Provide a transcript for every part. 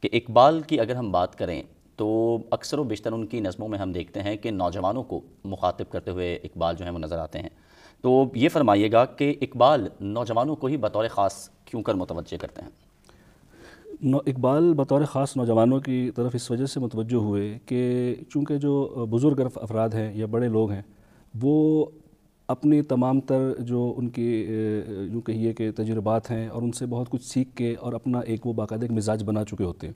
کہ اقبال کی اگر ہم بات کریں تو اکثر و بیشتر ان کی نظموں میں ہم دیکھتے ہیں کہ نوجوانوں کو مخاطب کرتے ہوئے اقبال جو ہیں وہ نظر آتے ہیں. تو یہ فرمائیے گا کہ اقبال نوجوانوں کو ہی بطور خاص کیوں کر متوجہ کرتے ہیں؟ اقبال بطور خاص نوجوانوں کی طرف اس وجہ سے متوجہ ہوئے کہ چونکہ جو بزرگ افراد ہیں یا بڑے لوگ ہیں وہ اپنی تمام تر جو ان کی یوں کہیے کہ تجربات ہیں اور ان سے بہت کچھ سیکھ کے اور اپنا ایک وہ باقاعدہ ایک مزاج بنا چکے ہوتے ہیں.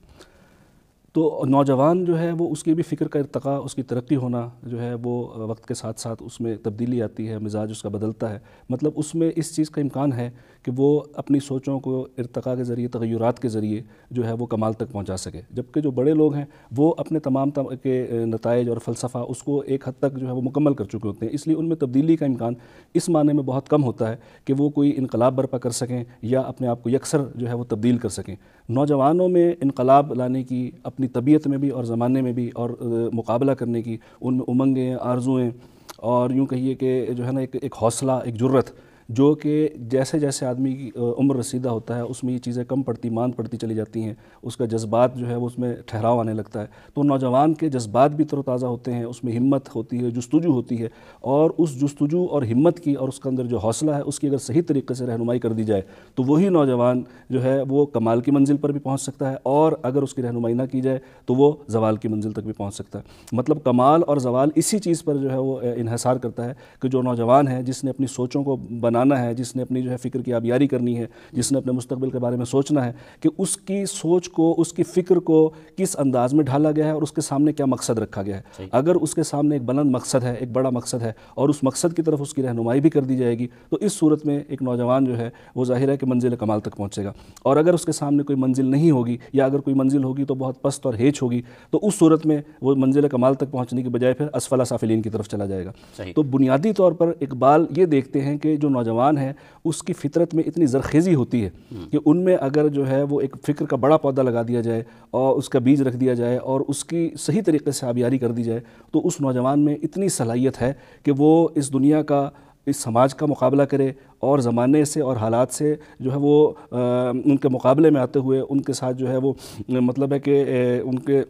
تو نوجوان جو ہے وہ اس کی بھی فکر کا ارتقاء، اس کی ترقی ہونا جو ہے وہ وقت کے ساتھ ساتھ اس میں تبدیلی آتی ہے، مزاج اس کا بدلتا ہے. مطلب اس میں اس چیز کا امکان ہے کہ وہ اپنی سوچوں کو ارتقاء کے ذریعے، تغیرات کے ذریعے جو ہے وہ کمال تک پہنچا سکے. جبکہ جو بڑے لوگ ہیں وہ اپنے تمام کے نتائج اور فلسفہ اس کو ایک حد تک جو ہے وہ مکمل کر چکے ہوتے ہیں، اس لیے ان میں تبدیلی کا امکان اس معنی میں بہت کم ہوتا ہے کہ وہ کوئی انقلاب برپا کر سکیں یا اپنے آپ کو یکسر جو ہے وہ تبدیل کر سکیں. نوجوانوں میں انقلاب لانے کی، اپنی طبیعت میں بھی اور زمانے میں بھی اور مقابلہ کرنے کی ان میں امنگیں، آرزوئیں اور یوں کہیے کہ جو ہے نا ایک حوصلہ، ایک جرت، جو کہ جیسے جیسے آدمی کی عمر رسیدہ ہوتا ہے اس میں یہ چیزیں کم پڑتی، ماند پڑتی چلی جاتی ہیں، اس کا جذبات جو ہے وہ اس میں ٹھہراؤ آنے لگتا ہے. تو نوجوان کے جذبات بھی تر و تازہ ہوتے ہیں، اس میں ہمت ہوتی ہے، جستجو ہوتی ہے، اور اس جستجو اور ہمت کی اور اس کے اندر جو حوصلہ ہے اس کی اگر صحیح طریقے سے رہنمائی کر دی جائے تو وہی نوجوان جو ہے وہ کمال کی منزل پر بھی پہنچ سکتا ہے، اور اگر اس کی رہنمائی نہ کی جائے تو وہ زوال کی منزل تک بھی پہنچ سکتا ہے. مطلب کمال اور زوال اسی چیز پر جو ہے وہ انحصار کرتا ہے کہ جو نوجوان ہے، جس نے اپنی سوچوں کو بنانا ہے، جس نے اپنی جو ہے فکر کی آبیاری کرنی ہے، جس نے اپنے مستقبل کے بارے میں سوچنا ہے کہ اس کی سوچ کو، اس کی فکر کو کس انداز میں ڈھالا گیا ہے اور اس کے سامنے کیا مقصد رکھا گیا ہے. اگر اس کے سامنے ایک بلند مقصد ہے، ایک بڑا مقصد ہے، اور اس مقصد کی طرف اس کی رہنمائی بھی کر دی جائے گی تو اس صورت میں ایک نوجوان جو ہے وہ ظاہر ہے کہ منزل کمال تک پہنچے گا. اور اگر اس کے سامنے کوئی منزل نہیں ہوگی یا اگر کوئی منزل ہوگی تو بہت پست اور ہیچ ہوگی تو اس صورت میں وہ منزل کمال تک پہنچنے کی بجائے پھر اسفل سافلین کی طرف چلا جائے گا. تو بنیادی طور پر اقبال یہ دیکھتے ہیں کہ جو نوجوان ہے اس کی فطرت میں اتنی زرخیزی ہوتی ہے کہ ان میں اگر جو ہے وہ ایک فکر کا بڑا پودا لگا دیا جائے اور اس کا بیج رکھ دیا جائے اور اس کی صحیح طریقے سے آبیاری کر دی جائے تو اس نوجوان میں اتنی صلاحیت ہے کہ وہ اس دنیا کا، اس سماج کا مقابلہ کرے اور زمانے سے اور حالات سے جو ہے وہ ان کے مقابلے میں آتے ہوئے ان کے ساتھ جو ہے وہ مطلب ہے کہ ان کے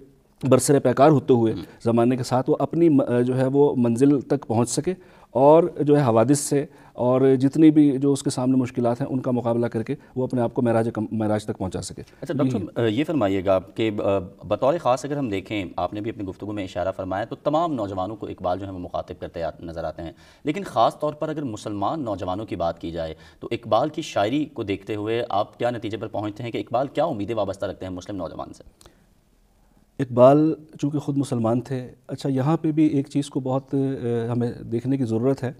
برسر پیکار ہوتے ہوئے زمانے کے ساتھ وہ اپنی جو ہے وہ منزل تک پہنچ سکے اور جو ہے حوادث سے اور جتنی بھی جو اس کے سامنے مشکلات ہیں ان کا مقابلہ کر کے وہ اپنے آپ کو معراج تک پہنچا سکے. اچھا ڈاکٹر صاحب یہ فرمائیے گا کہ بطور خاص اگر ہم دیکھیں، آپ نے بھی اپنی گفتگو میں اشارہ فرمایا تو تمام نوجوانوں کو اقبال جو ہے وہ مخاطب کرتے نظر آتے ہیں، لیکن خاص طور پر اگر مسلمان نوجوانوں کی بات کی جائے تو اقبال کی شاعری کو دیکھتے ہوئے آپ کیا نتیجے پر پہنچتے ہیں کہ اقبال کیا امیدیں وابستہ رکھتے ہیں مسلم نوجوان سے؟ اقبال چونکہ خود مسلمان تھے. اچھا یہاں پہ بھی ایک چیز کو بہت ہمیں دیکھنے کی ضرورت ہے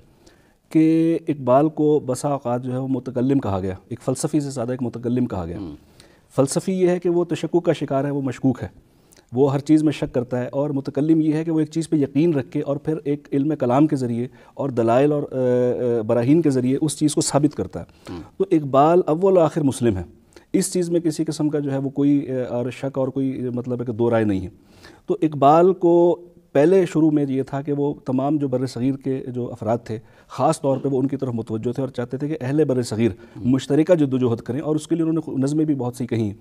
کہ اقبال کو بسا اوقات جو ہے وہ متکلم کہا گیا، ایک فلسفی سے زیادہ ایک متکلم کہا گیا. فلسفی یہ ہے کہ وہ تشکک کا شکار ہے، وہ مشکوک ہے، وہ ہر چیز میں شک کرتا ہے، اور متکلم یہ ہے کہ وہ ایک چیز پہ یقین رکھ کے اور پھر ایک علم کلام کے ذریعے اور دلائل اور براہین کے ذریعے اس چیز کو ثابت کرتا ہے. تو اقبال اول و آخر مسلم ہے، اس چیز میں کسی قسم کا جو ہے وہ کوئی اور شک اور کوئی مطلب ہے کہ دو رائے نہیں ہے. تو اقبال کو پہلے شروع میں یہ تھا کہ وہ تمام جو بر صغیر کے جو افراد تھے خاص طور پہ وہ ان کی طرف متوجہ تھے اور چاہتے تھے کہ اہل بر صغیر مشترکہ جدوجہد کریں، اور اس کے لیے انہوں نے نظمیں بھی بہت سی کہیں.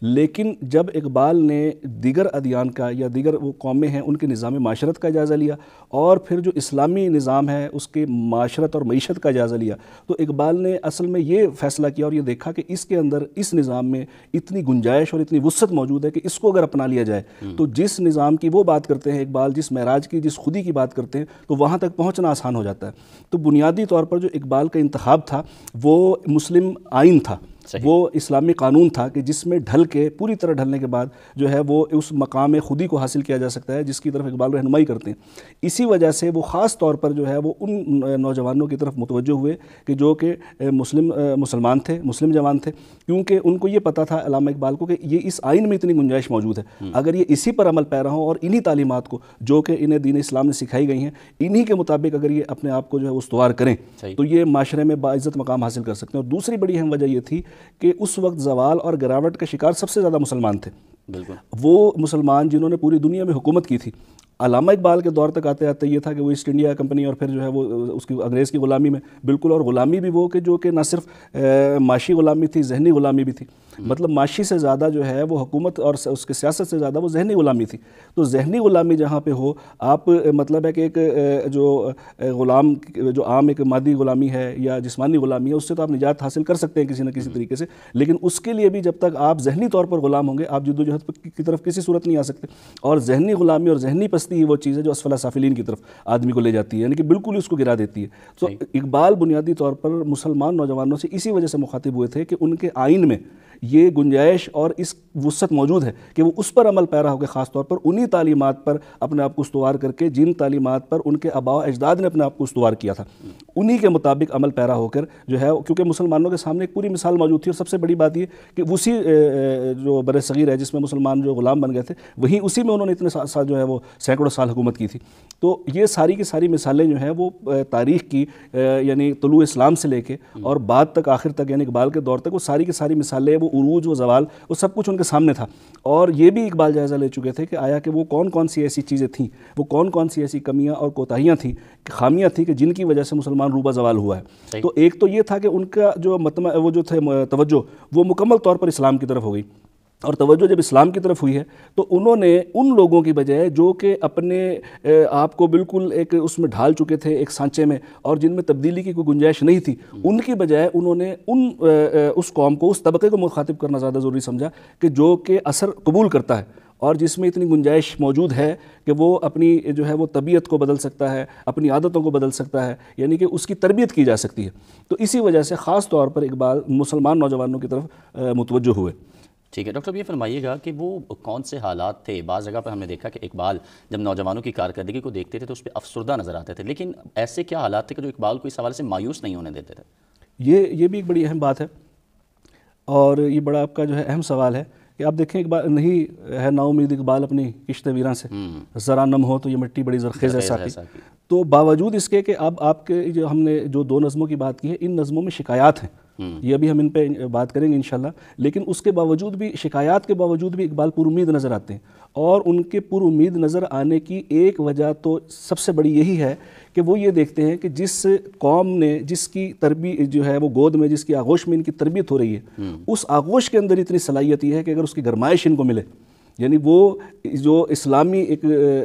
لیکن جب اقبال نے دیگر ادیان کا یا دیگر وہ قومیں ہیں ان کے نظام معاشرت کا جائزہ لیا اور پھر جو اسلامی نظام ہے اس کے معاشرت اور معیشت کا جائزہ لیا تو اقبال نے اصل میں یہ فیصلہ کیا اور یہ دیکھا کہ اس کے اندر اس نظام میں اتنی گنجائش اور اتنی وسعت موجود ہے کہ اس کو اگر اپنا لیا جائے تو جس نظام کی وہ بات کرتے ہیں اقبال، جس معراج کی، جس خودی کی بات کرتے ہیں تو وہاں تک پہنچنا آسان ہو جاتا ہے. تو بنیادی طور پر جو اقبال کا انتخاب تھا وہ مسلم آئین تھا، وہ اسلامی قانون تھا کہ جس میں ڈھل کے پوری طرح ڈھلنے کے بعد جو ہے وہ اس مقام خودی کو حاصل کیا جا سکتا ہے جس کی طرف اقبال رہنمائی کرتے ہیں. اسی وجہ سے وہ خاص طور پر جو ہے وہ ان نوجوانوں کی طرف متوجہ ہوئے کہ جو کہ مسلمان تھے، مسلم جوان تھے، کیونکہ ان کو یہ پتہ تھا علامہ اقبال کو کہ یہ اس آئین میں اتنی گنجائش موجود ہے، اگر یہ اسی پر عمل پیرا ہوں اور انہی تعلیمات کو جو کہ انہیں دین اسلام نے سکھائی گئی ہیں انہی کے مطابق اگر یہ اپنے آپ کو جو ہے استوار کریں تو یہ معاشرے میں باعزت مقام حاصل کر سکتے ہیں. اور دوسری بڑی اہم وجہ یہ تھی کہ اس وقت زوال اور گراوٹ کا شکار سب سے زیادہ مسلمان تھے. وہ مسلمان جنہوں نے پوری دنیا میں حکومت کی تھی. علامہ اقبال کے دور تک آتے آتے یہ تھا کہ وہ ایسٹ انڈیا کمپنی اور پھر جو ہے وہ اس کی انگریز کی غلامی میں بالکل، اور غلامی بھی وہ کہ جو کہ نہ صرف معاشی غلامی تھی، ذہنی غلامی بھی تھی. مطلب معاشی سے زیادہ جو ہے وہ حکومت اور اس کے سیاست سے زیادہ وہ ذہنی غلامی تھی. تو ذہنی غلامی جہاں پہ ہو, آپ مطلب ہے کہ ایک جو غلام جو عام ایک مادی غلامی ہے یا جسمانی غلامی ہے اس سے تو آپ نجات حاصل کر سکتے ہیں کسی نہ کسی طریقے سے, لیکن اس کے لیے بھی جب تک آپ ذہنی طور پر غلام ہوں گے آپ جدوجہد کی طرف کسی صورت نہیں آ سکتے. اور ذہنی غلامی اور ذہنی پستی وہ چیز ہے جو اسفل سافلین کی طرف آدمی کو لے جاتی ہے, یعنی کہ بالکل ہی اس کو گرا دیتی ہے. تو اقبال بنیادی طور پر مسلمان نوجوانوں سے اسی وجہ سے مخاطب ہوئے تھے کہ ان کے آئین میں یہ گنجائش اور اس وسعت موجود ہے کہ وہ اس پر عمل پیرا ہو کے خاص طور پر انہی تعلیمات پر اپنے آپ کو استوار کر کے جن تعلیمات پر ان کے آباء و اجداد نے اپنے آپ کو استوار کیا تھا انہی کے مطابق عمل پیرا ہو کر جو ہے, کیونکہ مسلمانوں کے سامنے ایک پوری مثال موجود تھی. اور سب سے بڑی بات یہ کہ اسی جو بر صغیر ہے جس میں مسلمان جو غلام بن گئے تھے وہیں اسی میں انہوں نے اتنے سال جو ہے وہ سینکڑوں سال حکومت کی تھی. تو یہ ساری کی ساری مثالیں جو ہیں وہ تاریخ کی یعنی طلوع اسلام سے لے کے اور بعد تک آخر تک یعنی اقبال کے دور تک وہ ساری کی ساری مثالیں, وہ عروج و زوال, وہ سب کچھ ان کے سامنے تھا. اور یہ بھی اقبال جائزہ لے چکے تھے کہ آیا کہ وہ کون کون سی ایسی چیزیں تھیں, وہ کون کون سی ایسی کمیاں اور کوتاہیاں تھیں, خامیاں تھیں کہ جن کی وجہ سے مسلمان روبہ زوال ہوا ہے. تو ایک تو یہ تھا کہ ان کا جو وہ جو تھے توجہ وہ مکمل طور پر اسلام کی طرف ہو گئی, اور توجہ جب اسلام کی طرف ہوئی ہے تو انہوں نے ان لوگوں کی بجائے جو کہ اپنے آپ کو بالکل ایک اس میں ڈھال چکے تھے ایک سانچے میں اور جن میں تبدیلی کی کوئی گنجائش نہیں تھی, ان کی بجائے انہوں نے اس قوم کو, اس طبقے کو مخاطب کرنا زیادہ ضروری سمجھا کہ جو کہ اثر قبول کرتا ہے اور جس میں اتنی گنجائش موجود ہے کہ وہ اپنی جو ہے وہ طبیعت کو بدل سکتا ہے, اپنی عادتوں کو بدل سکتا ہے, یعنی کہ اس کی تربیت کی جا سکتی ہے. تو اسی وجہ سے خاص طور پر اقبال مسلمان نوجوانوں کی طرف متوجہ ہوئے. ٹھیک ہے ڈاکٹر, یہ فرمائیے گا کہ وہ کون سے حالات تھے؟ بعض جگہ پر ہم نے دیکھا کہ اقبال جب نوجوانوں کی کارکردگی کو دیکھتے تھے تو اس پہ افسردہ نظر آتے تھے, لیکن ایسے کیا حالات تھے کہ جو اقبال کو اس حوالے سے مایوس نہیں ہونے دیتے تھے؟ یہ بھی ایک بڑی اہم بات ہے اور یہ بڑا آپ کا جو ہے اہم سوال ہے کہ آپ دیکھیں اقبال نہیں ہے نا امید اقبال اپنی کشت ویراں سے, ذرا نم ہو تو یہ مٹی بڑی زرخیز ہے ساقی. تو باوجود اس کے کہ اب آپ کے جو ہم نے جو دو نظموں کی بات کی ہے ان نظموں میں شکایات ہیں, یہ ابھی ہم ان پہ بات کریں گے انشاءاللہ, لیکن اس کے باوجود بھی, شکایات کے باوجود بھی اقبال پر امید نظر آتے ہیں. اور ان کے پر امید نظر آنے کی ایک وجہ تو سب سے بڑی یہی ہے کہ وہ یہ دیکھتے ہیں کہ جس قوم نے, جس کی تربیت جو ہے وہ گود میں, جس کی آغوش میں ان کی تربیت ہو رہی ہے, اس آغوش کے اندر اتنی صلاحیت یہ ہے کہ اگر اس کی گرمائش ان کو ملے, یعنی وہ جو اسلامی ایک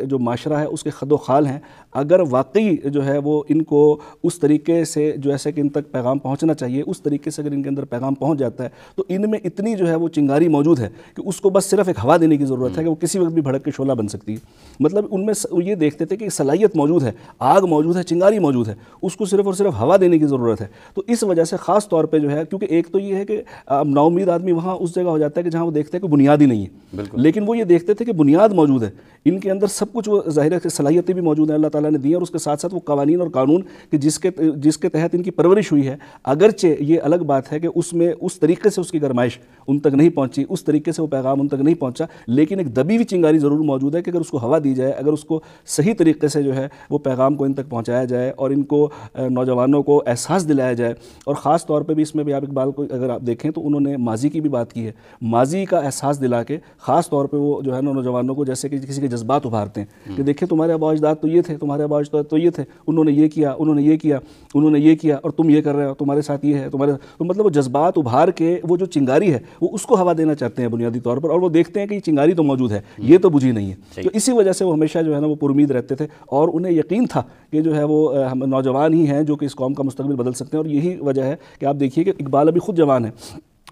جو معاشرہ ہے اس کے خد و خال ہیں, اگر واقعی جو ہے وہ ان کو اس طریقے سے جو ایسے کہ ان تک پیغام پہنچنا چاہیے اس طریقے سے اگر ان کے اندر پیغام پہنچ جاتا ہے تو ان میں اتنی جو ہے وہ چنگاری موجود ہے کہ اس کو بس صرف ایک ہوا دینے کی ضرورت ہے کہ وہ کسی وقت بھی بھڑک کے شعلہ بن سکتی ہے. مطلب ان میں یہ دیکھتے تھے کہ صلاحیت موجود ہے, آگ موجود ہے, چنگاری موجود ہے, اس کو صرف اور صرف ہوا دینے کی ضرورت ہے. تو اس وجہ سے خاص طور پہ جو ہے, کیونکہ ایک تو یہ ہے کہ نا امید آدمی وہاں اس جگہ ہو جاتا ہے کہ جہاں وہ دیکھتے ہیں کہ بنیاد ہی نہیں ہے, لیکن وہ یہ دیکھتے تھے کہ بنیاد موجود ہے, ان کے اندر سب کچھ وہ ظاہر ہے کہ صلاحیتیں بھی موجود ہیں اللہ تعالیٰ نے دی, اور اس کے ساتھ ساتھ وہ قوانین اور قانون کہ جس کے تحت ان کی پرورش ہوئی ہے. اگرچہ یہ الگ بات ہے کہ اس میں اس طریقے سے اس کی گرمائش ان تک نہیں پہنچی, اس طریقے سے وہ پیغام ان تک نہیں پہنچا, لیکن ایک دبی ہوئی چنگاری ضرور موجود ہے کہ اگر اس کو ہوا دی جائے, اگر اس کو صحیح طریقے سے جو ہے وہ پیغام کو ان تک پہنچایا جائے اور ان کو نوجوانوں کو احساس دلایا جائے. اور خاص طور پہ بھی اس میں بھی آپ اقبال کو اگر آپ دیکھیں تو انہوں نے ماضی کی بھی بات کی ہے, ماضی کا احساس دلا کے خاص طور پہ وہ جو ہے نا نوجوانوں کو جیسے کہ کسی کے جذبات ابھارتے ہیں کہ دیکھیں تمہارے آباء و اجداد تو یہ تھے, تمہارے آباء و اجداد تو یہ تھے, انہوں نے یہ کیا, انہوں نے یہ کیا, انہوں نے یہ کیا, اور تم یہ کر رہے ہو, تمہارے ساتھ یہ ہے, تمہارے تو مطلب وہ جذبات ابھار کے وہ جو چنگاری ہے وہ اس کو ہوا دینا چاہتے ہیں بنیادی طور پر, اور وہ دیکھتے ہیں کہ یہ چنگاری تو موجود ہے, یہ تو بجھی نہیں ہے. تو اسی وجہ سے وہ ہمیشہ جو ہے نا وہ پر امید رہتے تھے اور انہیں یقین تھا کہ جو ہے وہ ہم نوجوان ہی ہیں جو کہ اس قوم کا مستقبل بدل سکتے ہیں. اور یہی وجہ ہے کہ آپ دیکھیے کہ اقبال ابھی خود جوان ہے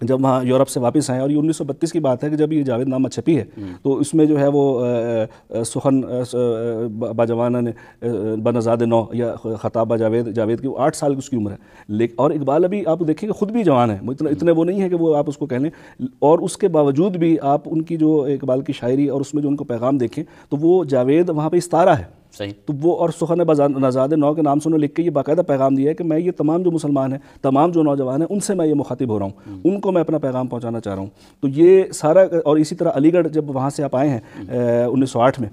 جب وہاں یورپ سے واپس آئے, اور یہ 1932 کی بات ہے کہ جب یہ جاوید نامہ چھپی ہے تو اس میں جو ہے وہ سخن باجوانہ نے بنزاد نو یا خطاب جاوید کی 8 سال کی اس کی عمر ہے, اور اقبال ابھی آپ دیکھیں کہ خود بھی جوان ہے, اتنے وہ نہیں ہے کہ وہ آپ اس کو کہہ لیں, اور اس کے باوجود بھی آپ ان کی جو اقبال کی شاعری اور اس میں جو ان کو پیغام دیکھیں تو وہ جاوید وہاں پہ استارہ ہے. تو وہ اور سخن بنزاد نو کے نام سے انہوں نے لکھ کے یہ باقاعدہ پیغام دیا ہے کہ میں یہ تمام جو مسلمان ہیں, تمام جو نوجوان ہیں, ان سے میں یہ مخاطب ہو رہا ہوں, ان کو میں اپنا پیغام پہنچانا چاہ رہا ہوں. تو یہ سارا, اور اسی طرح علی گڑھ جب وہاں سے آپ آئے ہیں 1908 میں,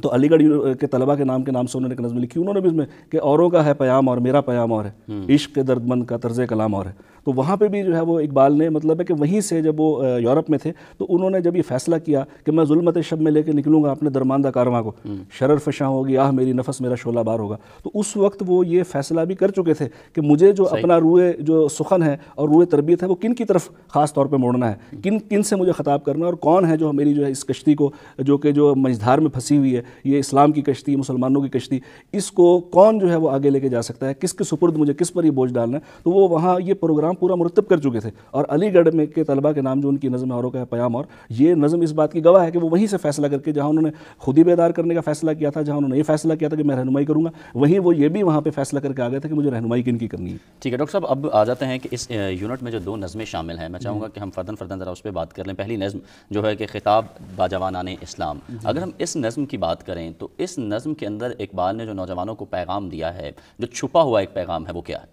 تو علی گڑھ کے طلبہ کے نام سے انہوں نے ایک نظم لکھی، انہوں نے بھی اس میں کہ اوروں کا ہے پیام اور میرا پیام اور ہے، عشق کے درد مند کا طرز کلام اور ہے. تو وہاں پہ بھی جو ہے وہ اقبال نے مطلب ہے کہ وہیں سے جب وہ یورپ میں تھے تو انہوں نے جب یہ فیصلہ کیا کہ میں ظلمت شب میں لے کے نکلوں گا اپنے درماندہ کارواں کو، شرر فشاں ہوگی آہ میری نفس میرا شعلہ بار ہوگا، تو اس وقت وہ یہ فیصلہ بھی کر چکے تھے کہ مجھے جو اپنا روئے جو سخن ہے اور روئے تربیت ہے وہ کن کی طرف خاص طور پہ موڑنا ہے، کن سے مجھے خطاب کرنا ہے، اور کون ہے جو میری جو ہے اس کشتی کو جو مجدھار میں پھنسی ہوئی ہے، یہ اسلام کی کشتی، مسلمانوں کی کشتی، اس کو کون جو ہے وہ آگے لے کے جا سکتا ہے، کس کے سپرد مجھے کس پر یہ بوجھ ڈالنا ہے. تو وہ وہاں یہ پروگرام پورا مرتب کر چکے تھے. اور علی گڑھ میں کے طلبہ کے نام جو ان کی نظم ہے اوروں کا ہے پیام اور، یہ نظم اس بات کی گواہ ہے کہ وہ وہیں سے فیصلہ کر کے جہاں انہوں نے خود ہی بیدار کرنے کا فیصلہ کیا تھا، جہاں انہوں نے یہ فیصلہ کیا تھا کہ میں رہنمائی کروں گا، وہیں وہ یہ بھی وہاں پہ فیصلہ کر کے آ گئے تھے کہ مجھے رہنمائی کن کی کرنی ہے. ٹھیک ہے ڈاکٹر صاحب، اب آ جاتے ہیں کہ اس یونٹ میں جو 2 نظمیں شامل ہیں، میں چاہوں گا کہ ہم فرداً ذرا اس پہ بات کر لیں. پہلی نظم جو ہے کہ خطاب باجوانان اسلام، اگر ہم اس نظم کی بات کریں تو اس نظم کے اندر اقبال نے جو نوجوانوں کو پیغام دیا ہے، جو چھپا ہوا ایک پیغام ہے، وہ کیا ہے؟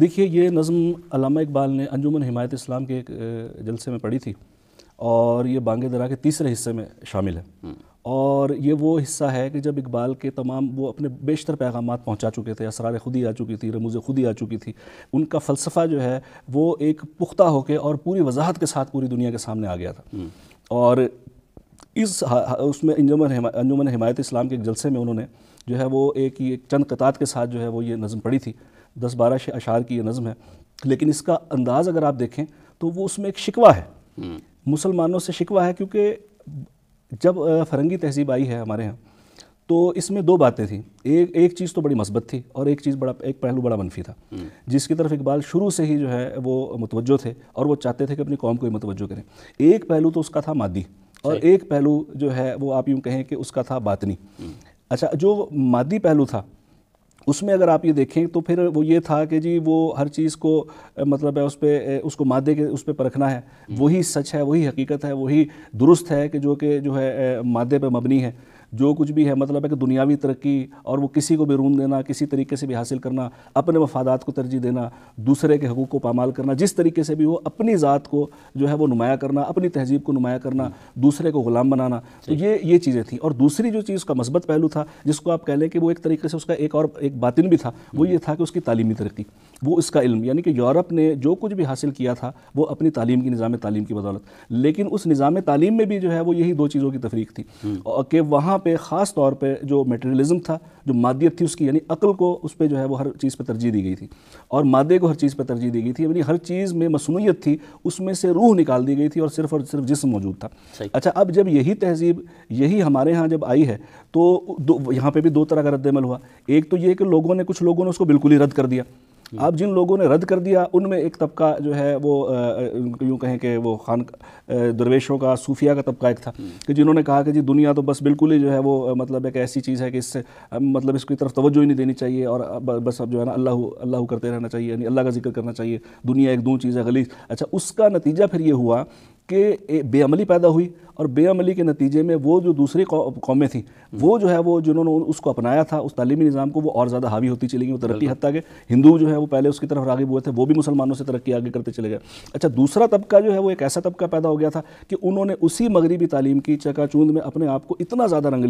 دیکھیے، یہ نظم علامہ اقبال نے انجمن حمایت اسلام کے ایک جلسے میں پڑھی تھی، اور یہ بانگ درا کے تیسرے حصے میں شامل ہے. اور یہ وہ حصہ ہے کہ جب اقبال کے تمام وہ اپنے بیشتر پیغامات پہنچا چکے تھے، اسرار خودی آ چکی تھی، رموز خودی آ چکی تھی، ان کا فلسفہ جو ہے وہ ایک پختہ ہو کے اور پوری وضاحت کے ساتھ پوری دنیا کے سامنے آ گیا تھا. اور اس میں انجمن حمایت اسلام کے ایک جلسے میں انہوں نے جو ہے وہ ایک چند قطعات کے ساتھ جو ہے وہ یہ نظم پڑھی تھی. 10-12 اشعار کی یہ نظم ہے، لیکن اس کا انداز اگر آپ دیکھیں تو وہ اس میں ایک شکوہ ہے، مسلمانوں سے شکوہ ہے. کیونکہ جب فرنگی تہذیب آئی ہے ہمارے ہاں تو اس میں 2 باتیں تھیں. ایک چیز تو بڑی مثبت تھی، اور ایک پہلو بڑا منفی تھا، جس کی طرف اقبال شروع سے ہی جو ہے وہ متوجہ تھے، اور وہ چاہتے تھے کہ اپنی قوم کو ہی متوجہ کریں. ایک پہلو تو اس کا تھا مادی، اور ایک پہلو جو ہے وہ آپ یوں کہیں کہ اس کا تھا باطنی. اچھا، جو مادی پہلو تھا اس میں اگر آپ یہ دیکھیں تو پھر وہ یہ تھا کہ جی وہ ہر چیز کو مطلب ہے اس کو مادے کے اس پہ پرکھنا ہے، وہی سچ ہے، وہی حقیقت ہے، وہی درست ہے کہ جو ہے مادے پہ مبنی ہے. جو کچھ بھی ہے مطلب ہے کہ دنیاوی ترقی اور وہ کسی کو بھی رون دینا، کسی طریقے سے بھی حاصل کرنا، اپنے مفادات کو ترجیح دینا، دوسرے کے حقوق کو پامال کرنا، جس طریقے سے بھی ہو اپنی ذات کو جو ہے وہ نمایاں کرنا، اپنی تہذیب کو نمایاں کرنا، دوسرے کو غلام بنانا. تو یہ چیزیں تھیں. اور دوسری جو چیز کا مثبت پہلو تھا، جس کو آپ کہہ لیں کہ وہ ایک طریقے سے اس کا ایک باطن بھی تھا، وہ یہ تھا کہ اس کی تعلیمی ترقی، وہ اس کا علم، یعنی کہ یورپ نے جو کچھ بھی حاصل کیا تھا وہ اپنی تعلیم کی نظام تعلیم کی بدولت. لیکن اس نظام تعلیم میں بھی جو ہے وہ یہی 2 چیزوں کی تفریق تھی کہ وہاں پہ خاص طور پہ جو میٹیریلزم تھا، جو مادیت تھی اس کی، یعنی عقل کو اس پہ جو ہے وہ ہر چیز پہ ترجیح دی گئی تھی، اور مادے کو ہر چیز پہ ترجیح دی گئی تھی. یعنی ہر چیز میں مصنوعیت تھی، اس میں سے روح نکال دی گئی تھی، اور صرف جسم موجود تھا. اچھا، اب جب یہی تہذیب یہی ہمارے ہاں جب آئی ہے تو یہاں پہ بھی 2 طرح کا رد عمل ہوا. ایک تو یہ کہ کچھ لوگوں نے اس کو بالکل ہی رد کر دیا. اب جن لوگوں نے رد کر دیا ان میں ایک طبقہ جو ہے وہ یوں کہیں کہ وہ درویشوں کا، صوفیہ کا طبقہ ایک تھا کہ جنہوں نے کہا کہ جی دنیا تو بس بالکل ہی جو ہے وہ مطلب ایک ایسی چیز ہے کہ اس سے مطلب اس کی طرف توجہ ہی نہیں دینی چاہیے، اور بس اب جو ہے نا اللہ کرتے رہنا چاہیے، یعنی اللہ کا ذکر کرنا چاہیے، دنیا ایک دون چیز ہے غلیظ. اچھا، اس کا نتیجہ پھر یہ ہوا کہ بے عملی پیدا ہوئی، اور بے عملی کے نتیجے میں وہ جو دوسری قومیں تھیں وہ جو ہے وہ جنہوں نے اس کو اپنایا تھا اس تعلیمی نظام کو، وہ اور زیادہ حاوی ہوتی چلی گئی، وہ ترقی، حتیٰ کہ ہندو جو ہے وہ پہلے اس کی طرف راغب ہوئے تھے، وہ بھی مسلمانوں سے ترقی آگے کرتے چلے گئے. اچھا، دوسرا طبقہ جو ہے وہ ایک ایسا طبقہ پیدا ہو گیا تھا کہ انہوں نے اسی مغربی تعلیم کی چکا چوند میں اپنے آپ کو اتنا زیادہ رنگ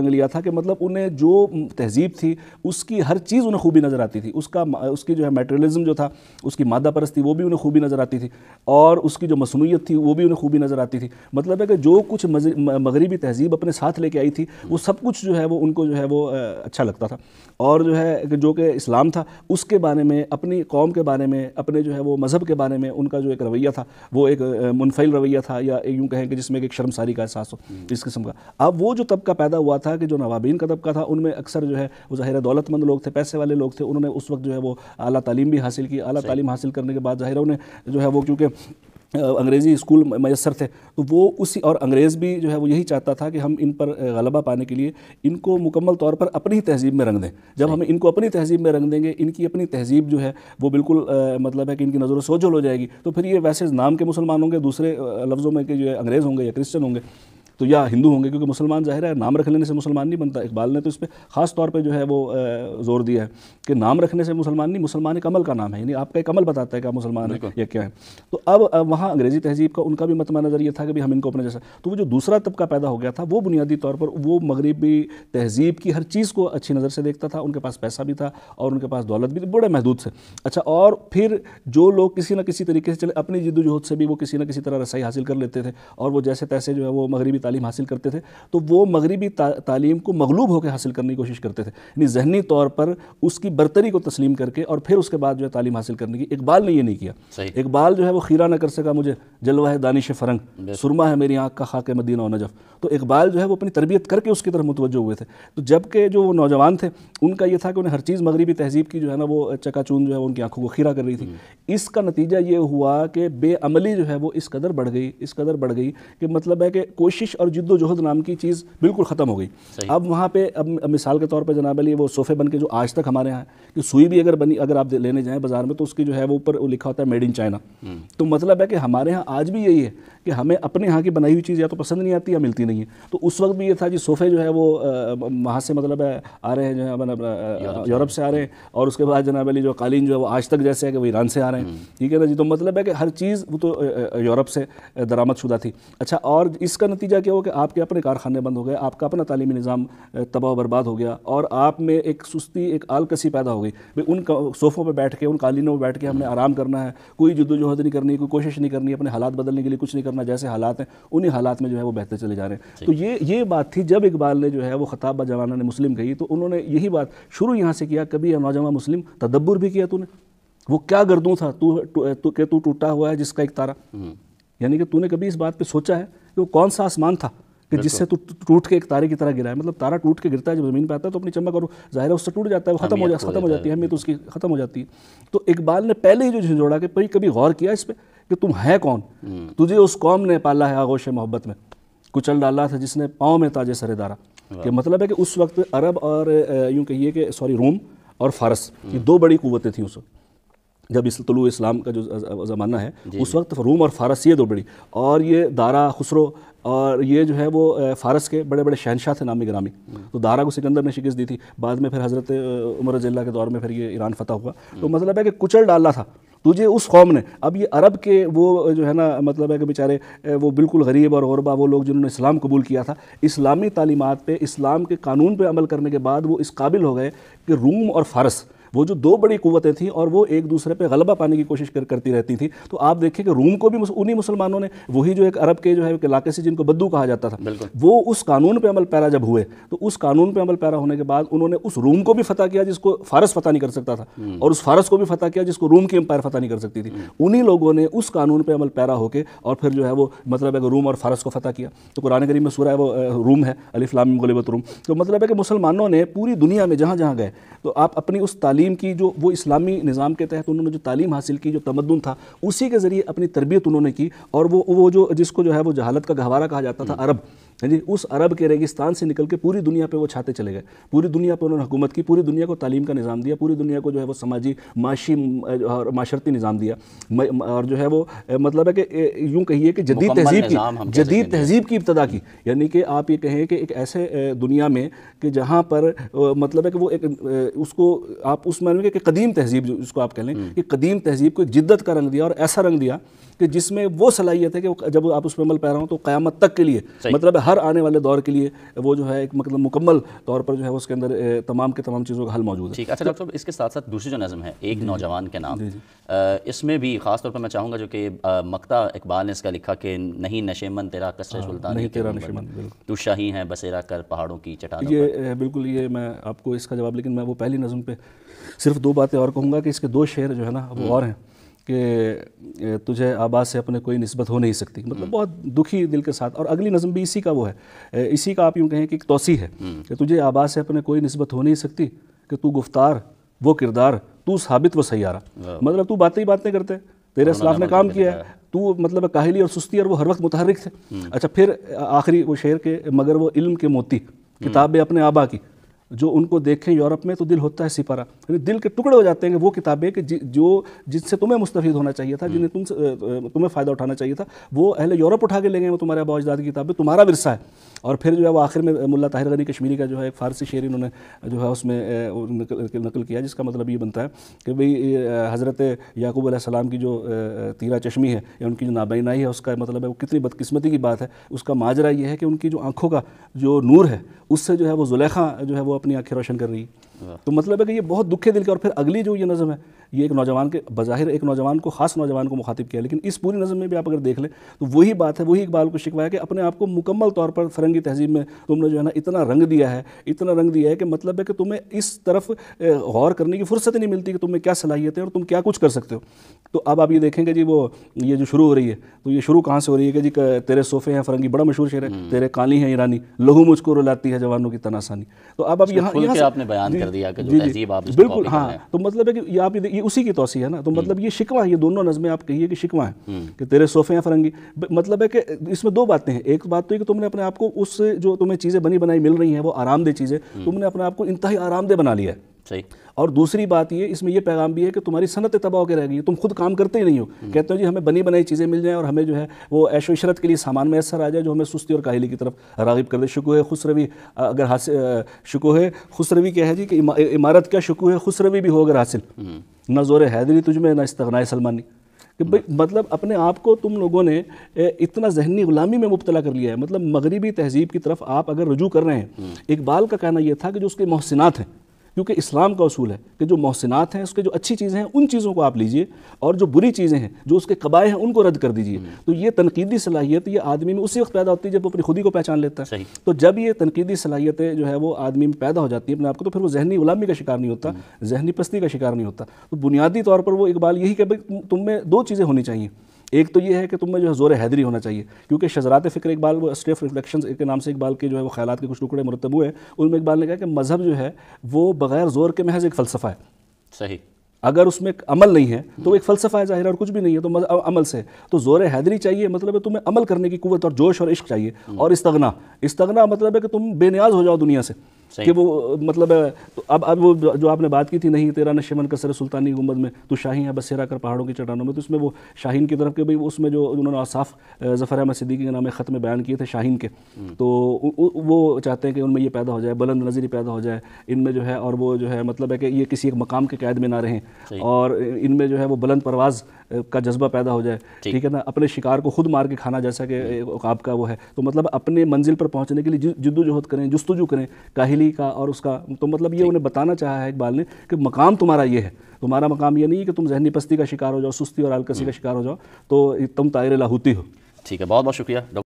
لیا تھا کہ مطلب انہیں جو تہذیب تھی اس کی ہر چیز انہیں خوبی نظر آتی تھی، اس کی جو ہے میٹریلزم جو تھا، اس کی مادہ پرستی، وہ بھی انہیں خوبی نظر آتی تھی، اور اس کی جو مصنوعیت تھی وہ بھی انہیں خوبی نظر آتی تھی. مطلب ہے کہ جو کچھ مغربی تہذیب اپنے ساتھ لے کے آئی تھی وہ سب کچھ جو ہے وہ ان کو جو ہے وہ اچھا لگتا تھا. اور جو ہے جو کہ اسلام تھا اس کے بارے میں، اپنی قوم کے بارے میں، اپنے جو ہے وہ مذہب کے بارے میں ان کا جو ایک رویہ تھا وہ ایک منفعل رویہ تھا، یا یوں کہیں کہ جس میں ایک شرمساری کا احساس ہو اس قسم کا. اب وہ جو طبقہ پیدا ہوا تھا کہ جو نوابین کا طبقہ تھا، ان میں اکثر جو ہے وہ ظاہر دولت مند لوگ تھے، پیسے والے لوگ تھے. انہوں نے اس وقت جو ہے وہ اعلیٰ تعلیم بھی حاصل کی. اعلیٰ تعلیم حاصل کرنے کے بعد ظاہر انہیں جو ہے وہ کیونکہ انگریزی اسکول میسر تھے تو وہ اسی، اور انگریز بھی جو ہے وہ یہی چاہتا تھا کہ ہم ان پر غلبہ پانے کے لیے ان کو مکمل طور پر اپنی تہذیب میں رنگ دیں. جب ہم ان کو اپنی تہذیب میں رنگ دیں گے، ان کی اپنی تہذیب جو ہے وہ بالکل مطلب ہے کہ ان کی نظروں سے اوجھل ہو جائے گی، تو پھر یہ ویسے نام کے مسلمان ہوں گے، دوسرے لفظوں میں کہ جو ہے انگریز ہوں گے یا کرسچن ہوں گے. تو یا ہندو ہوں گے، کیونکہ مسلمان ظاہر ہے نام رکھ لینے سے مسلمان نہیں بنتا. اقبال نے تو اس پہ خاص طور پہ جو ہے وہ زور دیا ہے کہ نام رکھنے سے مسلمان نہیں، مسلمان ایک عمل کا نام ہے، یعنی آپ کا ایک عمل بتاتا ہے کہ آپ مسلمان ہیں یا کیا ہیں. تو اب وہاں انگریزی تہذیب کا ان کا بھی مطمع نظر یہ تھا کہ ہم ان کو اپنے جیسا. تو وہ جو دوسرا طبقہ پیدا ہو گیا تھا وہ بنیادی طور پر وہ مغربی تہذیب کی ہر چیز کو اچھی نظر سے دیکھتا تھا. ان کے پاس پیسہ بھی تھا اور ان کے پاس دولت بھی بڑے محدود سے. اچھا، اور پھر جو لوگ کسی نہ کسی طریقے سے چلے اپنی جد و جہد سے بھی وہ کسی نہ کسی طرح رسائی حاصل کر لیتے تھے اور وہ جیسے تیسے جو ہے وہ مغربی تعلیم حاصل کرتے تھے. تو وہ مغربی تعلیم کو مغلوب ہو کے حاصل کرنے کی کوشش کرتے تھے، یعنی ذہنی طور پر اس کی برتری کو تسلیم کر کے اور پھر اس کے بعد جو ہے تعلیم حاصل کرنے کی. اقبال نے یہ نہیں کیا. اقبال جو ہے وہ خیرہ نہ کر سکا مجھے جلوہ ہے دانش فرنگ، سرما ہے میری آنکھ کا خاک مدینہ و نجف. تو اقبال جو ہے وہ اپنی تربیت کر کے اس کی طرف متوجہ ہوئے تھے. تو جبکہ جو وہ نوجوان تھے ان کا یہ تھا کہ انہیں ہر چیز مغربی تہذیب کی جو ہے نا وہ چکا چون جو ہے ان کی آنکھوں کو خیرہ کر رہی تھی. اس کا نتیجہ یہ ہوا کہ بے عملی جو ہے وہ اس قدر بڑھ گئی کہ مطلب ہے کہ کوشش اور جد و جہد نام کی چیز بالکل ختم ہو گئی. اب وہاں پہ اب مثال کے طور پہ جناب علی وہ صوفے بن کے جو آج تک ہمارے یہاں کہ سوئی بھی اگر آپ لینے جائیں بازار میں تو اس کی جو ہے وہ اوپر لکھا ہوتا ہے میڈ ان چائنا. تو مطلب ہے کہ ہمارے ہاں آج بھی یہی ہے کہ ہمیں اپنے ہاں کی بنائی ہوئی چیز یا تو پسند نہیں آتی یا ملتی نہیں ہے. تو اس وقت بھی یہ تھا جی صوفے جو ہے وہ وہاں سے مطلب ہے آ رہے ہیں جو ہے یورپ سے آ رہے ہیں، اور اس کے بعد جناب علی جو قالین جو ہے وہ آج تک جیسے ہے کہ وہ ایران سے آ رہے ہیں. ٹھیک ہے نا جی. تو مطلب ہے کہ ہر چیز وہ تو یورپ سے درآمد شدہ تھی. اچھا، اور اس کا نتیجہ کیا ہو کہ آپ کے اپنے کارخانے بند ہو گئے، آپ کا اپنا تعلیمی نظام تباہ و برباد ہو گیا اور آپ میں ایک سستی، ایک آلکسی پیدا ہو گئی. ان صوفوں پہ بیٹھ کے، ان قالینوں پہ بیٹھ کے ہم نے آرام کرنا ہے، کوئی جد و جہد نہیں کرنی، کوئی کوشش نہیں کرنی، اپنے حالات بدلنے کے لیے کچھ نہیں کرنا. جیسے حالات ہیں انہی حالات میں جو ہے وہ بہتے چلے جا رہے ہیں. تو یہ بات تھی جب اقبال نے جو ہے وہ خطاب جوانہ نے مسلم کہی تو انہوں نے یہی بات شروع یہاں سے کیا. کبھی نوجوان مسلم تدبر بھی کیا تو نے؟ وہ کیا گردوں تھا کہ تو ٹوٹا ہوا ہے جس کا ایک تارا، یعنی کہ تو نے کبھی اس بات پہ سوچا ہے کہ وہ کون سا آسمان تھا کہ جس سے تو ٹوٹ کے ایک تارے کی طرح گرا ہے. مطلب تارا ٹوٹ کے گرتا ہے جب زمین پہ آتا ہے تو اپنی چمک اور ظاہر ہے اس سے ٹوٹ جاتا ہے، وہ ختم ہو جاتی ہے، اہمیت اس کی ختم ہو جاتی ہے. تو اقبال نے پہلے ہی جو جھنجھوڑا کہ کبھی غور کیا اس پہ کہ تم ہے کون؟ تجھے اس قوم نے پالا ہے آغوش محبت میں، کچل ڈالا تھا جس نے پاؤں میں تاج سر دارا. کہ مطلب ہے کہ اس وقت عرب اور یوں کہیے کہ روم اور فارس یہ دو بڑی قوتیں تھیں اس وقت جب طلوع اسلام کا جو زمانہ ہے. اس وقت روم اور فارس یہ دو بڑی، اور یہ دارا خسرو اور یہ جو ہے وہ فارس کے بڑے بڑے شہنشاہ تھے نامی گرامی. تو دارا کو سکندر نے شکست دی تھی، بعد میں پھر حضرت عمر رضی اللہ کے دور میں پھر یہ ایران فتح ہوا. تو مطلب ہے کہ کچل ڈالا تھا تجھے اس قوم نے. اب یہ عرب کے وہ جو ہے نا مطلب ہے کہ بیچارے وہ بالکل غریب اور غربا وہ لوگ جنہوں نے اسلام قبول کیا تھا، اسلامی تعلیمات پہ، اسلام کے قانون پہ عمل کرنے کے بعد وہ اس قابل ہو گئے کہ روم اور فارس وہ جو دو بڑی قوتیں تھیں اور وہ ایک دوسرے پہ غلبہ پانے کی کوشش کرتی رہتی تھی. تو آپ دیکھیں کہ روم کو بھی انہی مسلمانوں نے، وہی جو ایک عرب کے جو ہے ایک علاقے سے جن کو بدو کہا جاتا تھا، وہ اس قانون پہ عمل پیرا جب ہوئے تو اس قانون پہ عمل پیرا ہونے کے بعد انہوں نے اس روم کو بھی فتح کیا جس کو فارس فتح نہیں کر سکتا تھا، اور اس فارس کو بھی فتح کیا جس کو روم کی امپائر فتح نہیں کر سکتی تھی. انہی لوگوں نے اس قانون پہ عمل پیرا ہو کے اور پھر جو ہے وہ مطلب ہے کہ روم اور فارس کو فتح کیا. تو قرآن کریم میں سورہ وہ روم ہے، الف لام میم غلبت روم. تو مطلب ہے کہ مسلمانوں نے پوری دنیا میں جہاں جہاں گئے تو آپ اپنی اس تعلیم کی جو وہ اسلامی نظام کے تحت انہوں نے جو تعلیم حاصل کی، جو تمدن تھا، اسی کے ذریعے اپنی تربیت انہوں نے کی. اور وہ جو جس کو جو ہے وہ جہالت کا گہوارہ کہا جاتا تھا عرب، یعنی اس عرب کے ریگستان سے نکل کے پوری دنیا پہ وہ چھاتے چلے گئے. پوری دنیا پہ انہوں نے حکومت کی، پوری دنیا کو تعلیم کا نظام دیا، پوری دنیا کو جو ہے وہ سماجی معاشی اور معاشرتی نظام دیا. اور جو ہے وہ مطلب ہے کہ یوں کہیے کہ جدید تہذیب کی ابتدا کی. یعنی کہ آپ یہ کہیں کہ ایک ایسے دنیا میں کہ جہاں پر مطلب ہے کہ وہ ایک اس کو آپ اس معنی کہ قدیم تہذیب جو اس کو آپ کہہ لیں کہ قدیم تہذیب کو ایک جدت کا رنگ دیا اور ایسا رنگ دیا کہ جس میں وہ صلاحیت ہے کہ جب آپ اس پہ عمل پیرا ہوں تو قیامت تک کے لیے مطلب ہر آنے والے دور کے لیے وہ جو ہے ایک مطلب مکمل طور پر جو ہے اس کے اندر تمام کے تمام چیزوں کا حل موجود ہے. ٹھیک. اچھا ڈاکٹر صاحب، اس کے ساتھ ساتھ دوسری جو نظم ہے ایک نوجوان کے نام، اس میں بھی خاص طور پر میں چاہوں گا جو کہ مقطع اقبال نے اس کا لکھا کہ نہیں نشے من تیرا قصر سلطان، نہیں تیرا نشے من، تو شاہی ہے بسیرا کر پہاڑوں کی چٹانوں. یہ بالکل یہ میں آپ کو اس کا جواب، لیکن میں وہ پہلی نظم پہ صرف دو باتیں اور کہوں گا کہ اس کے دو شعر جو ہے نا وہ اور ہیں کہ تجھے آبا سے اپنے کوئی نسبت ہو نہیں سکتی، مطلب بہت دکھی دل کے ساتھ. اور اگلی نظم بھی اسی کا وہ ہے، اسی کا آپ یوں کہیں کہ ایک توسیع ہے کہ تجھے آبا سے اپنے کوئی نسبت ہو نہیں سکتی کہ تو گفتار وہ کردار تو ثابت و سیارہ. مطلب تو باتیں ہی باتیں کرتے، تیرے اسلاف نے کام کیا ہے، تو مطلب کاہلی اور سستی اور وہ ہر وقت متحرک تھے. اچھا پھر آخری وہ شعر کے مگر وہ علم کے موتی کتاب اپنے آبا کی جو ان کو دیکھیں یورپ میں تو دل ہوتا ہے سپارہ، یعنی دل کے ٹکڑے ہو جاتے ہیں کہ وہ کتابیں کہ جو جن سے تمہیں مستفید ہونا چاہیے تھا، جنہیں تمہیں فائدہ اٹھانا چاہیے تھا، وہ اہل یورپ اٹھا کے لے گئے، وہ تمہارے آباء و اجداد کی کتابیں، تمہارا ورثہ ہے۔ اور پھر جو ہے وہ آخر میں ملا طاہر غنی کشمیری کا جو ہے ایک فارسی شعر انہوں نے جو ہے اس میں نقل کیا، جس کا مطلب یہ بنتا ہے کہ بھئی حضرت یعقوب علیہ السلام کی جو تیرہ چشمی ہے یا ان کی جو نابینائی ہے، اس کا مطلب ہے وہ کتنی بدقسمتی کی بات ہے۔ اس کا ماجرا یہ ہے کہ ان کی جو آنکھوں کا جو نور ہے، اس سے جو ہے وہ زلیخا جو ہے وہ اپنی آنکھیں روشن کر رہی ہے۔ تو مطلب ہے کہ یہ بہت دکھے دل کا۔ اور پھر اگلی جو یہ نظم ہے، یہ ایک نوجوان کے بظاہر ایک نوجوان کو، خاص نوجوان کو مخاطب کیا، لیکن اس پوری نظم میں بھی آپ اگر دیکھ لیں تو وہی بات ہے، وہی اقبال کو شکوہ ہے کہ اپنے آپ کو مکمل طور پر فرنگی تہذیب میں تم نے جو ہے نا اتنا رنگ دیا ہے، اتنا رنگ دیا ہے کہ مطلب ہے کہ تمہیں اس طرف غور کرنے کی فرصت نہیں ملتی کہ تمہیں کیا صلاحیتیں اور تم کیا کچھ کر سکتے ہو۔ تو اب آپ یہ دیکھیں گے جی وہ یہ جو شروع ہو رہی ہے، تو یہ شروع کہاں سے ہو رہی ہے کہ جی تیرے صوفے ہیں فرنگی، بڑا مشہور شعر ہے، تیرے کانی ہیں ایرانی، لہو مجھ کو رلاتی ہے جوانوں کی تناسانی۔ تو اب یہاں سے آپ نے بیان کر دیا کہ جو تہذیب آپ اس کو بالکل، ہاں، تو مطلب ہے کہ یہ آپ یہ اسی کی توسیع ہے نا۔ تو مطلب یہ شکوہ ہے، یہ دونوں نظمیں آپ کہیے کہ شکوہ ہیں کہ تیرے صوفے ہیں فرنگی۔ مطلب ہے کہ اس میں دو باتیں ہیں، ایک بات تو یہ کہ تم نے اپنے آپ کو اس جو تمہیں چیزیں بنی بنائی مل رہی ہیں وہ آرام دہ چیزیں، تم نے اپنے آپ کو انتہائی آرام دہ بنا لیا ہے۔ صحیح۔ اور دوسری بات یہ، اس میں یہ پیغام بھی ہے کہ تمہاری صنعت تباہ ہو کے رہ گئی ہے، تم خود کام کرتے ہی نہیں ہو، کہتے ہو جی ہمیں بنی بنائی چیزیں مل جائیں اور ہمیں جو ہے وہ عیش و عشرت کے لیے سامان میسر آ جائے جو ہمیں سستی اور کاہلی کی طرف راغب کر دے۔ شکوہ خسروی اگر حاصل، شکوہ خسروی کیا ہے جی کہ عمارت کیا شکوہ خسروی بھی ہو اگر حاصل، نہ زور حیدری تجھ میں نہ استغنائے سلمانی۔ کہ مطلب اپنے آپ کو تم لوگوں نے اتنا ذہنی غلامی میں مبتلا کر لیا ہے، مطلب مغربی تہذیب کی طرف آپ اگر رجوع کر رہے ہیں۔ اقبال کا کہنا یہ تھا کہ جو اس کے محسنات ہیں، کیونکہ اسلام کا اصول ہے کہ جو محسنات ہیں، اس کے جو اچھی چیزیں ہیں ان چیزوں کو آپ لیجئے، اور جو بری چیزیں ہیں، جو اس کے قبائح ہیں، ان کو رد کر دیجئے۔ تو یہ تنقیدی صلاحیت یہ آدمی میں اسی وقت پیدا ہوتی ہے جب وہ اپنی خودی کو پہچان لیتا ہے۔ تو جب یہ تنقیدی صلاحیتیں جو ہے وہ آدمی میں پیدا ہو جاتی ہے اپنے آپ کو، تو پھر وہ ذہنی غلامی کا شکار نہیں ہوتا، ذہنی پستی کا شکار نہیں ہوتا۔ تو بنیادی طور پر وہ اقبال یہی کہ تم میں دو چیزیں ہونی چاہیے، ایک تو یہ ہے کہ تم میں جو ہے زور حیدری ہونا چاہیے، کیونکہ شذرات فکر اقبال، وہ اسٹے آف ریفلیکشنز کے نام سے اقبال کے جو ہے وہ خیالات کے کچھ ٹکڑے مرتب ہوئے ہیں، ان میں اقبال نے کہا کہ مذہب جو ہے وہ بغیر زور کے محض ایک فلسفہ ہے۔ صحیح۔ اگر اس میں عمل نہیں ہے تو ایک فلسفہ ہے ظاہر، اور کچھ بھی نہیں ہے تو عمل سے۔ تو زور حیدری چاہیے، مطلب ہے تمہیں عمل کرنے کی قوت اور جوش اور عشق چاہیے، اور استغنا مطلب ہے کہ تم بے نیاز ہو جاؤ دنیا سے، کہ وہ مطلب ہے اب وہ جو آپ نے بات کی تھی، نہیں تیرا نشیمن کسر سلطانی گنبد میں، تو شاہین ہے بسیرا کر پہاڑوں کی چٹانوں میں، تو اس میں وہ شاہین کی طرف کے بھئی اس میں جو انہوں نے صاف ظفر احمد صدیقی کے نام خط میں بیان کیے تھے شاہین کے، تو وہ چاہتے ہیں کہ ان میں یہ پیدا ہو جائے، بلند نظری پیدا ہو جائے ان میں جو ہے، اور وہ جو ہے مطلب ہے کہ یہ کسی ایک مقام کے قید میں نہ رہیں، اور ان میں جو ہے وہ بلند پرواز کا جذبہ پیدا ہو جائے، ٹھیک ہے نا، اپنے شکار کو خود مار کے کھانا جیسا کہ عقاب کا وہ ہے۔ تو مطلب اپنے منزل پر پہنچنے کے لیے جد و جہد کریں، جستجو کریں کاہلی کا اور اس کا۔ تو مطلب یہ انہیں بتانا چاہا ہے اقبال نے کہ مقام تمہارا یہ ہے، تمہارا مقام یہ نہیں ہے کہ تم ذہنی پستی کا شکار ہو جاؤ، سستی اور آلکسی کا شکار ہو جاؤ، تو تم طائر لاہوتی ہو۔ ٹھیک ہے، بہت بہت شکریہ ڈاکٹر